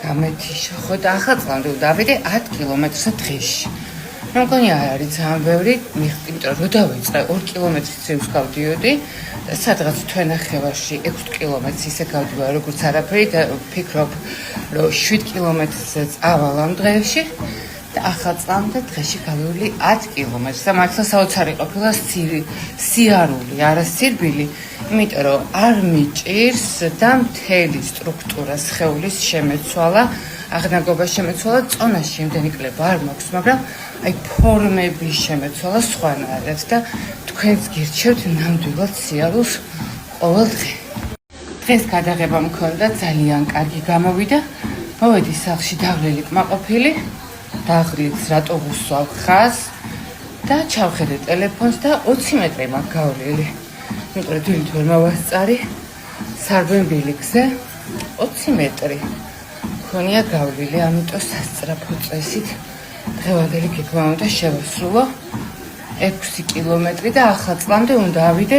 გამეთიშა ხო და ახლა წლამდე დავიდე 10 კილომეტრზე დღეში. მე მგონი არ არის ძალიან ბევრი მიხდი, იმიტომ რომ დავიწყე 2 კილომეტრის ძირს გავდიოდი და სადღაც თვენახევარში 6 კილომეტრს ისე გავდივარ როგორც არაფერი და ვფიქრობ რომ 7 კილომეტრზეც ავალ ამ დღეებში და ახლა წლამდე დღეში გავივლი 10 კილომეტრს და მართლა საოცარი ყოფილა სიარული, არა სირბილი, იმიტომ რომ არ მიჭირს და მთელი სტრუქტურა სხეულის შემეცვალა, აღნაგობა შემეცვალა, წონაში იმდენი კლება არ მაქვს, მაგრამ აი ფორმების შემეცვალა სხვანაირად და თქვენს გირჩევთ ნამდვილად სიარულს ყოველ დღე. დღეს გადაღება მქონდა ძალიან კარგი გამოვიდა. მოვედი სახლში დავლელი კმაყოფილი, დაღლით რატო ვუსვავ ხაზს და ჩავხედე ტელეფონს და 20 მეტრი მაქვს გავლილი. იმიტომ რომ დილით ვერ მოვასწარი, სარბენბილი გზე 20 მეტრი. მქონია გავლილი, ამიტომ სასწრაფო წესით დღევანდელი გეგმა უნდა შევასრულო 6 კილომეტრი და ახლა წლამდე უნდა ავიდე